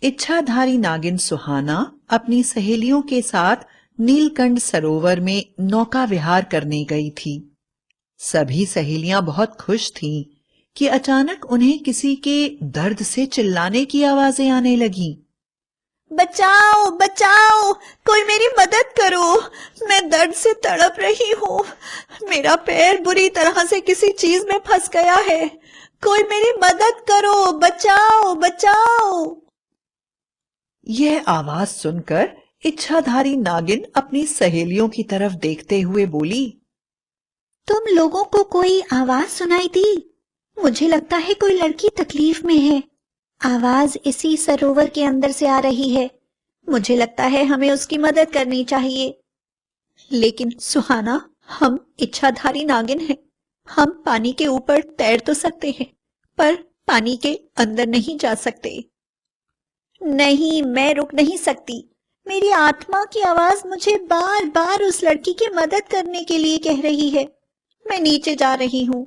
इच्छाधारी नागिन सुहाना अपनी सहेलियों के साथ नीलकंठ सरोवर में नौका विहार करने गई थी। सभी सहेलियां बहुत खुश थीं कि अचानक उन्हें किसी के दर्द से चिल्लाने की आवाजें आने लगीं। बचाओ बचाओ, कोई मेरी मदद करो, मैं दर्द से तड़प रही हूँ। मेरा पैर बुरी तरह से किसी चीज में फंस गया है। कोई मेरी मदद करो, बचाओ बचाओ। यह आवाज सुनकर इच्छाधारी नागिन अपनी सहेलियों की तरफ देखते हुए बोली, तुम लोगों को कोई आवाज सुनाई दी? मुझे लगता है कोई लड़की तकलीफ में है। आवाज इसी सरोवर के अंदर से आ रही है। मुझे लगता है हमें उसकी मदद करनी चाहिए। लेकिन सुहाना, हम इच्छाधारी नागिन हैं। हम पानी के ऊपर तैर तो सकते हैं, पर पानी के अंदर नहीं जा सकते। नहीं, मैं रुक नहीं सकती। मेरी आत्मा की आवाज मुझे बार बार उस लड़की की मदद करने के लिए कह रही है। मैं नीचे जा रही हूँ।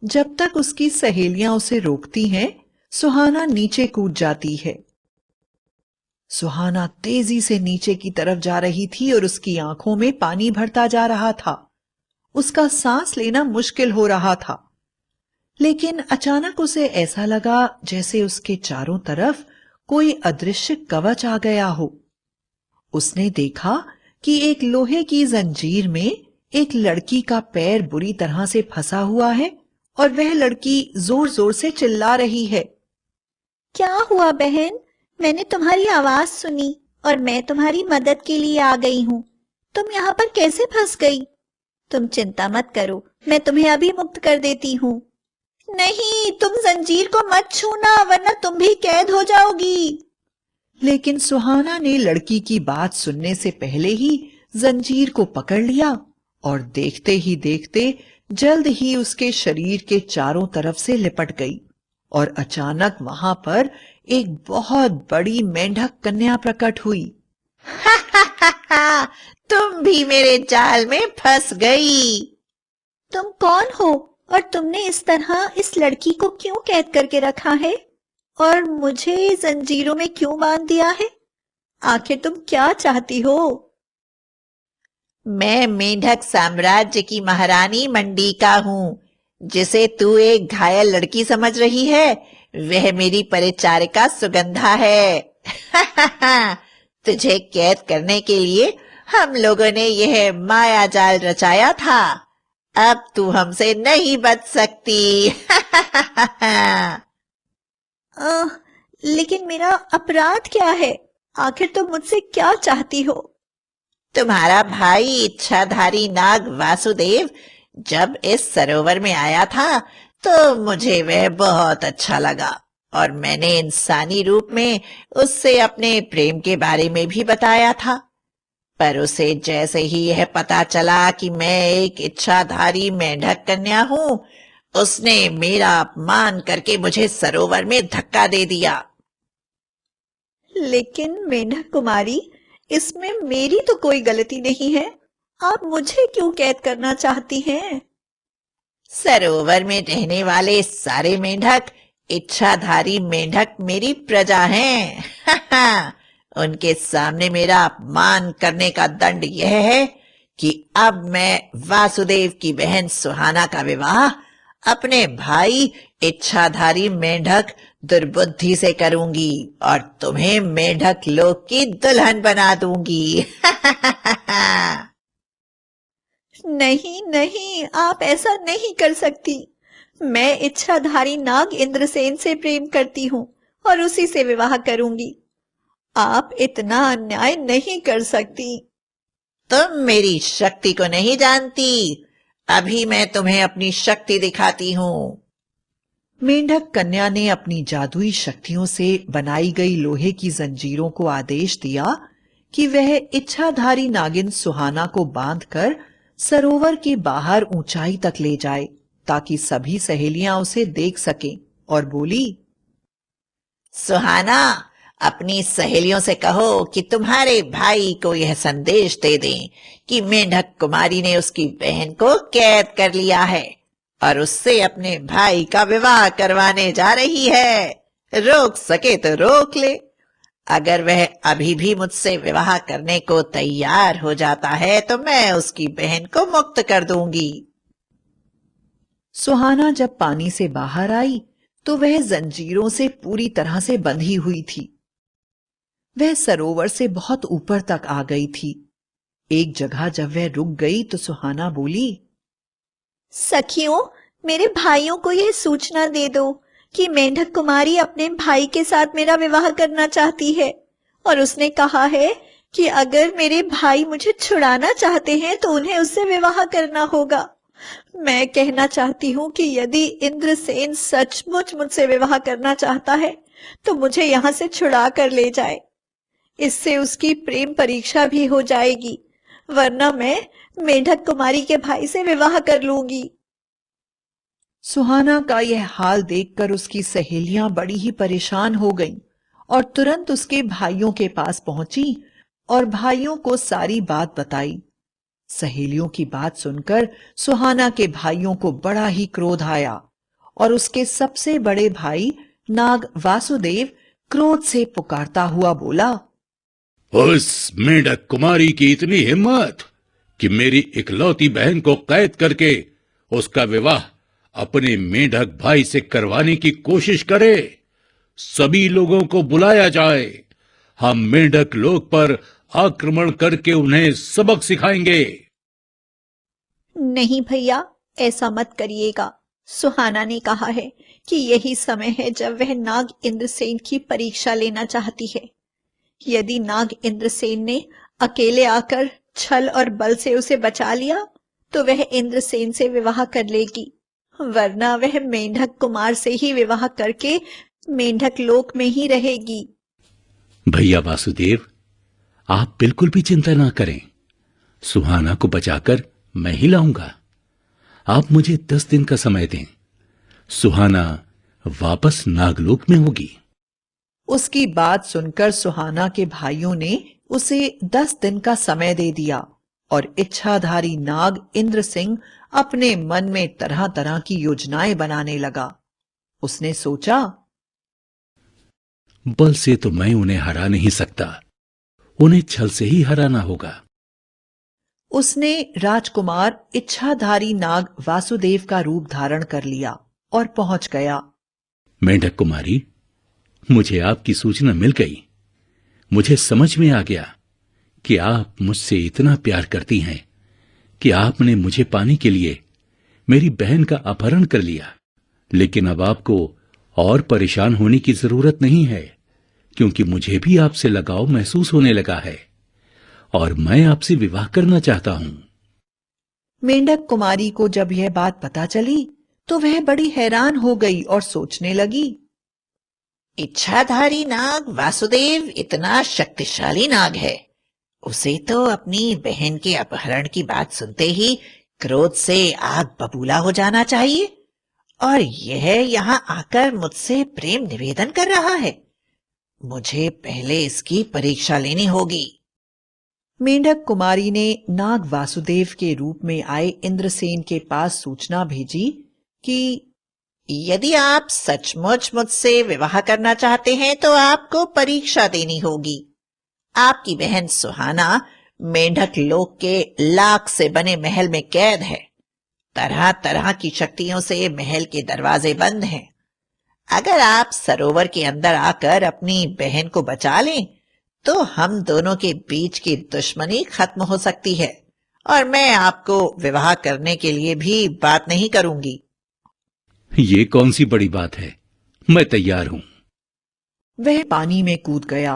जब तक उसकी सहेलियां उसे रोकती हैं, सुहाना नीचे कूद जाती है। सुहाना तेजी से नीचे की तरफ जा रही थी और उसकी आंखों में पानी भरता जा रहा था। उसका सांस लेना मुश्किल हो रहा था। लेकिन अचानक उसे ऐसा लगा जैसे उसके चारों तरफ कोई अदृश्य कवच आ गया हो। उसने देखा कि एक लोहे की जंजीर में एक लड़की का पैर बुरी तरह से फंसा हुआ है और वह लड़की जोर जोर से चिल्ला रही है। क्या हुआ बहन? मैंने तुम्हारी आवाज सुनी और मैं तुम्हारी मदद के लिए आ गई हूँ। तुम यहाँ पर कैसे फंस गई? तुम चिंता मत करो, मैं तुम्हें अभी मुक्त कर देती हूँ। नहीं, तुम जंजीर को मत छूना, वरना तुम भी कैद हो जाओगी। लेकिन सुहाना ने लड़की की बात सुनने से पहले ही जंजीर को पकड़ लिया और देखते ही देखते जल्द ही उसके शरीर के चारों तरफ से लिपट गई और अचानक वहां पर एक बहुत बड़ी मेंढक कन्या प्रकट हुई। तुम भी मेरे जाल में फंस गई। तुम कौन हो और तुमने इस तरह इस लड़की को क्यों कैद करके रखा है और मुझे जंजीरों में क्यों बांध दिया है? आखिर तुम क्या चाहती हो? मैं मेंढक साम्राज्य की महारानी मंडिका हूँ। जिसे तू एक घायल लड़की समझ रही है, वह मेरी परिचारिका सुगंधा है। तुझे कैद करने के लिए हम लोगों ने यह माया जाल रचाया था। अब तू हमसे नहीं बच सकती। लेकिन मेरा अपराध क्या है? आखिर तुम मुझसे क्या चाहती हो? तुम्हारा भाई इच्छाधारी नाग वासुदेव जब इस सरोवर में आया था तो मुझे वह बहुत अच्छा लगा और मैंने इंसानी रूप में उससे अपने प्रेम के बारे में भी बताया था। पर उसे जैसे ही यह पता चला कि मैं एक इच्छाधारी मेंढक कन्या हूँ, उसने मेरा अपमान करके मुझे सरोवर में धक्का दे दिया। लेकिन मेंढक कुमारी, इसमें मेरी तो कोई गलती नहीं है। आप मुझे क्यों कैद करना चाहती हैं? सरोवर में रहने वाले सारे मेंढक इच्छाधारी मेंढक मेरी प्रजा हैं। उनके सामने मेरा अपमान करने का दंड यह है कि अब मैं वासुदेव की बहन सुहाना का विवाह अपने भाई इच्छाधारी मेंढक दुर्बुद्धि से करूंगी और तुम्हें मेंढक लोक की दुल्हन बना दूंगी। नहीं नहीं, आप ऐसा नहीं कर सकती। मैं इच्छाधारी नाग इंद्रसेन से प्रेम करती हूँ और उसी से विवाह करूंगी। आप इतना अन्याय नहीं कर सकती। तुम मेरी शक्ति को नहीं जानती। अभी मैं तुम्हें अपनी शक्ति दिखाती हूँ। मेंढक कन्या ने अपनी जादुई शक्तियों से बनाई गई लोहे की जंजीरों को आदेश दिया कि वह इच्छाधारी नागिन सुहाना को बांधकर सरोवर के बाहर ऊंचाई तक ले जाए ताकि सभी सहेलियां उसे देख सकें, और बोली, सुहाना, अपनी सहेलियों से कहो कि तुम्हारे भाई को यह संदेश दे दें कि मेंढक कुमारी ने उसकी बहन को कैद कर लिया है और उससे अपने भाई का विवाह करवाने जा रही है। रोक सके तो रोक ले। अगर वह अभी भी मुझसे विवाह करने को तैयार हो जाता है तो मैं उसकी बहन को मुक्त कर दूंगी। सुहाना जब पानी से बाहर आई तो वह जंजीरों से पूरी तरह से बंधी हुई थी। वह सरोवर से बहुत ऊपर तक आ गई थी। एक जगह जब वह रुक गई तो सुहाना बोली, सखियों, मेरे भाइयों को यह सूचना दे दो कि मेंढक कुमारी अपने भाई के साथ मेरा विवाह करना चाहती है और उसने कहा है कि अगर मेरे भाई मुझे छुड़ाना चाहते हैं तो उन्हें उससे विवाह करना होगा। मैं कहना चाहती हूँ कि यदि इंद्रसेन सचमुच मुझसे विवाह करना चाहता है तो मुझे यहाँ से छुड़ा कर ले जाए। इससे उसकी प्रेम परीक्षा भी हो जाएगी, वरना मैं मेंढक कुमारी के भाई से विवाह कर लूंगी। सुहाना का यह हाल देखकर उसकी सहेलियां बड़ी ही परेशान हो गईं और तुरंत उसके भाइयों के पास पहुंची और भाइयों को सारी बात बताई। सहेलियों की बात सुनकर सुहाना के भाइयों को बड़ा ही क्रोध आया और उसके सबसे बड़े भाई नाग वासुदेव क्रोध से पुकारता हुआ बोला, उस मेंढक कुमारी की इतनी हिम्मत कि मेरी इकलौती बहन को कैद करके उसका विवाह अपने मेंढक भाई से करवाने की कोशिश करे। सभी लोगों को बुलाया जाए, हम मेंढक लोक पर आक्रमण करके उन्हें सबक सिखाएंगे। नहीं भैया, ऐसा मत करिएगा। सुहाना ने कहा है कि यही समय है जब वह नाग इंद्रसेन की परीक्षा लेना चाहती है। यदि नाग इंद्रसेन ने अकेले आकर छल और बल से उसे बचा लिया तो वह इंद्रसेन से विवाह कर लेगी, वरना वह मेंढक कुमार से ही विवाह करके मेंढक लोक में ही रहेगी। भैया वासुदेव, आप बिल्कुल भी चिंता ना करें। सुहाना को बचाकर मैं ही लाऊंगा। आप मुझे 10 दिन का समय दें। सुहाना वापस नागलोक में होगी। उसकी बात सुनकर सुहाना के भाइयों ने उसे 10 दिन का समय दे दिया और इच्छाधारी नाग इंद्र सिंह अपने मन में तरह तरह की योजनाएं बनाने लगा। उसने सोचा, बल से तो मैं उन्हें हरा नहीं सकता, उन्हें छल से ही हराना होगा। उसने राजकुमार इच्छाधारी नाग वासुदेव का रूप धारण कर लिया और पहुंच गया। मेंढक कुमारी, मुझे आपकी सूचना मिल गई। मुझे समझ में आ गया कि आप मुझसे इतना प्यार करती हैं कि आपने मुझे पाने के लिए मेरी बहन का अपहरण कर लिया। लेकिन अब आपको और परेशान होने की जरूरत नहीं है, क्योंकि मुझे भी आपसे लगाव महसूस होने लगा है और मैं आपसे विवाह करना चाहता हूं। मेंढक कुमारी को जब यह बात पता चली तो वह बड़ी हैरान हो गई और सोचने लगी, इच्छाधारी नाग वासुदेव इतना शक्तिशाली नाग है, उसे तो अपनी बहन के अपहरण की बात सुनते ही क्रोध से आग बबूला हो जाना चाहिए, और यह यहाँ आकर मुझसे प्रेम निवेदन कर रहा है। मुझे पहले इसकी परीक्षा लेनी होगी। मेंढक कुमारी ने नाग वासुदेव के रूप में आए इंद्रसेन के पास सूचना भेजी कि यदि आप सचमुच मुझसे विवाह करना चाहते हैं तो आपको परीक्षा देनी होगी। आपकी बहन सुहाना मेंढक लोक के लाख से बने महल में कैद है। तरह तरह की शक्तियों से महल के दरवाजे बंद हैं। अगर आप सरोवर के अंदर आकर अपनी बहन को बचा लें तो हम दोनों के बीच की दुश्मनी खत्म हो सकती है और मैं आपको विवाह करने के लिए भी बात नहीं करूंगी। ये कौन सी बड़ी बात है, मैं तैयार हूं। वह पानी में कूद गया।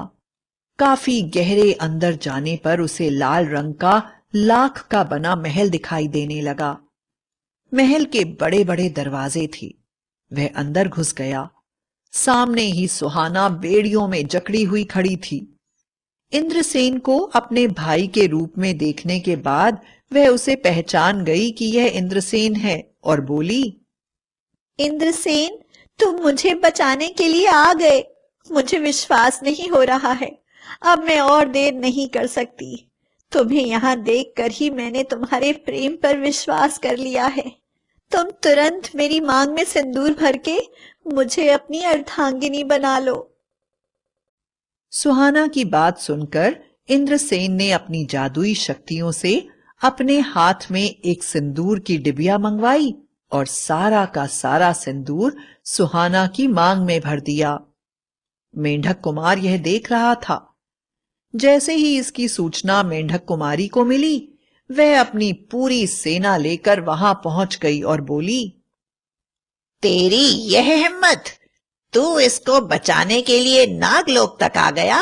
काफी गहरे अंदर जाने पर उसे लाल रंग का लाख का बना महल दिखाई देने लगा। महल के बड़े बड़े दरवाजे थे। वह अंदर घुस गया। सामने ही सुहाना बेड़ियों में जकड़ी हुई खड़ी थी। इंद्रसेन को अपने भाई के रूप में देखने के बाद वह उसे पहचान गई कि यह इंद्रसेन है और बोली, इंद्रसेन, तुम मुझे बचाने के लिए आ गए। मुझे विश्वास नहीं हो रहा है। अब मैं और देर नहीं कर सकती। तुम्हें यहाँ देखकर ही मैंने तुम्हारे प्रेम पर विश्वास कर लिया है। तुम तुरंत मेरी मांग में सिंदूर भर के मुझे अपनी अर्धांगिनी बना लो। सुहाना की बात सुनकर इंद्रसेन ने अपनी जादुई शक्तियों से अपने हाथ में एक सिंदूर की डिबिया मंगवाई और सारा का सारा सिंदूर सुहाना की मांग में भर दिया। मेंढक कुमार यह देख रहा था। जैसे ही इसकी सूचना मेंढक कुमारी को मिली, वह अपनी पूरी सेना लेकर वहां पहुंच गई और बोली, तेरी यह हिम्मत, तू इसको बचाने के लिए नागलोक तक आ गया।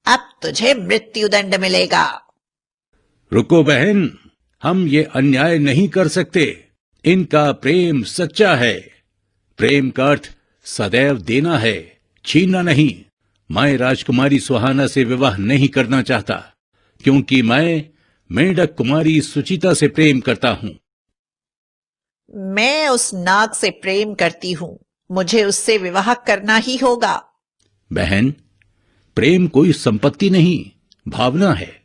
अब तुझे मृत्युदंड मिलेगा। रुको बहन, हम ये अन्याय नहीं कर सकते। इनका प्रेम सच्चा है। प्रेम का अर्थ सदैव देना है, छीनना नहीं। मैं राजकुमारी सुहाना से विवाह नहीं करना चाहता, क्योंकि मैं मेंढक कुमारी सुचिता से प्रेम करता हूँ। मैं उस नाग से प्रेम करती हूँ, मुझे उससे विवाह करना ही होगा। बहन, प्रेम कोई संपत्ति नहीं, भावना है।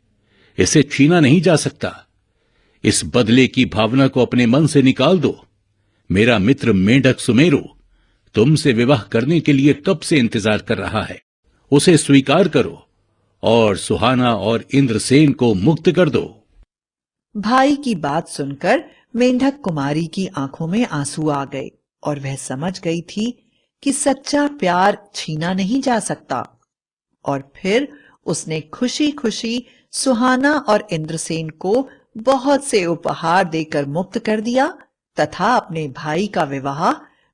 इसे छीना नहीं जा सकता। इस बदले की भावना को अपने मन से निकाल दो। मेरा मित्र मेंढक सुमेरु तुमसे विवाह करने के लिए कब से इंतजार कर रहा है। उसे स्वीकार करो और सुहाना और इंद्रसेन को मुक्त कर दो। भाई की बात सुनकर मेंढक कुमारी की आंखों में आंसू आ गए और वह समझ गई थी कि सच्चा प्यार छीना नहीं जा सकता। और फिर उसने खुशी खुशी सुहाना और इंद्रसेन को बहुत से उपहार देकर मुक्त कर दिया तथा अपने भाई का विवाह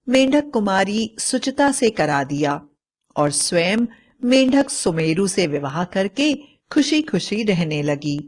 मेंढक कुमारी सुचिता से करा दिया और स्वयं मेंढक सुमेरु से विवाह करके खुशी खुशी रहने लगी।